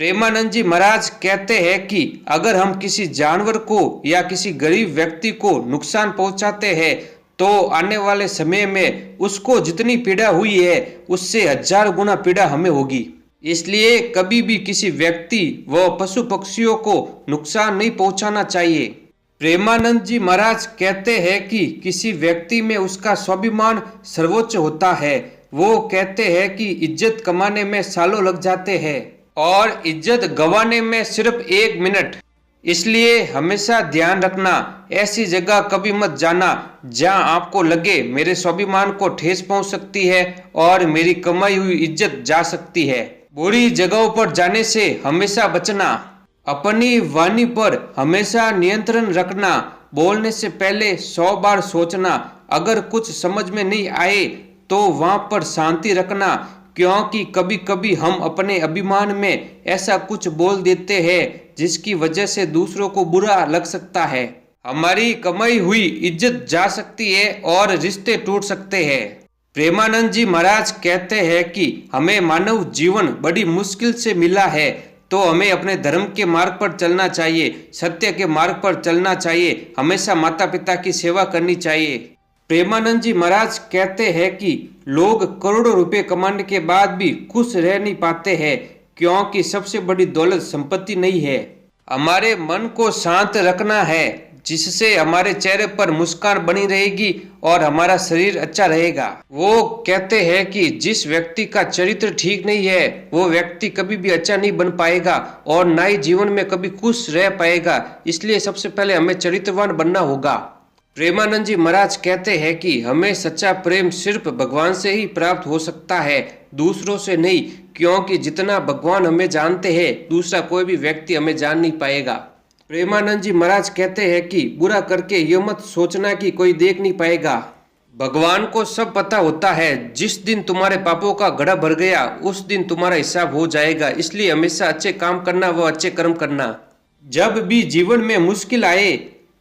प्रेमानंद जी महाराज कहते हैं कि अगर हम किसी जानवर को या किसी गरीब व्यक्ति को नुकसान पहुंचाते हैं तो आने वाले समय में उसको जितनी पीड़ा हुई है उससे 1000 गुना पीड़ा हमें होगी। इसलिए कभी भी किसी व्यक्ति व पशु पक्षियों को नुकसान नहीं पहुंचाना चाहिए। प्रेमानंद जी महाराज कहते हैं कि किसी व्यक्ति में उसका स्वाभिमान सर्वोच्च होता है। वो कहते हैं कि इज्जत कमाने में सालों लग जाते हैं और इज्जत गंवाने में सिर्फ 1 मिनट। इसलिए हमेशा ध्यान रखना, ऐसी जगह कभी मत जाना जहां आपको लगे मेरे स्वाभिमान को ठेस पहुंच सकती है और मेरी कमाई हुई इज्जत जा सकती है। बुरी जगहों पर जाने से हमेशा बचना। अपनी वाणी पर हमेशा नियंत्रण रखना। बोलने से पहले 100 बार सोचना। अगर कुछ समझ में नहीं आए तो वहां पर शांति रखना, क्योंकि कभी कभी हम अपने अभिमान में ऐसा कुछ बोल देते हैं जिसकी वजह से दूसरों को बुरा लग सकता है। हमारी कमाई हुई इज्जत जा सकती है और रिश्ते टूट सकते हैं। प्रेमानंद जी महाराज कहते हैं कि हमें मानव जीवन बड़ी मुश्किल से मिला है, तो हमें अपने धर्म के मार्ग पर चलना चाहिए, सत्य के मार्ग पर चलना चाहिए, हमेशा माता पिता की सेवा करनी चाहिए। प्रेमानंद जी महाराज कहते हैं कि लोग करोड़ों रुपए कमाने के बाद भी खुश रह नहीं पाते हैं, क्योंकि सबसे बड़ी दौलत संपत्ति नहीं है। हमारे मन को शांत रखना है, जिससे हमारे चेहरे पर मुस्कान बनी रहेगी और हमारा शरीर अच्छा रहेगा। वो कहते हैं कि जिस व्यक्ति का चरित्र ठीक नहीं है वो व्यक्ति कभी भी अच्छा नहीं बन पाएगा और ना ही जीवन में कभी खुश रह पाएगा। इसलिए सबसे पहले हमें चरित्रवान बनना होगा। प्रेमानंद जी महाराज कहते हैं कि हमें सच्चा प्रेम सिर्फ भगवान से ही प्राप्त हो सकता है, दूसरों से नहीं, क्योंकि जितना भगवान हमें जानते हैं दूसरा कोई भी व्यक्ति हमें जान नहीं पाएगा। प्रेमानंद जी महाराज कहते हैं कि बुरा करके ये मत सोचना कि कोई देख नहीं पाएगा। भगवान को सब पता होता है। जिस दिन तुम्हारे पापों का घड़ा भर गया उस दिन तुम्हारा हिसाब हो जाएगा। इसलिए हमेशा अच्छे काम करना व अच्छे कर्म करना। जब भी जीवन में मुश्किल आए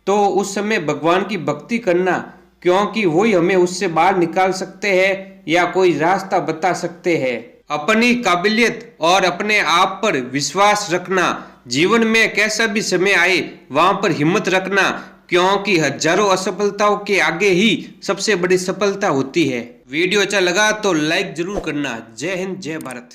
तो उस समय भगवान की भक्ति करना, क्योंकि वही हमें उससे बाहर निकाल सकते हैं या कोई रास्ता बता सकते हैं। अपनी काबिलियत और अपने आप पर विश्वास रखना। जीवन में कैसा भी समय आए वहां पर हिम्मत रखना, क्योंकि हजारों असफलताओं के आगे ही सबसे बड़ी सफलता होती है। वीडियो अच्छा लगा तो लाइक जरूर करना। जय हिंद, जय भारत।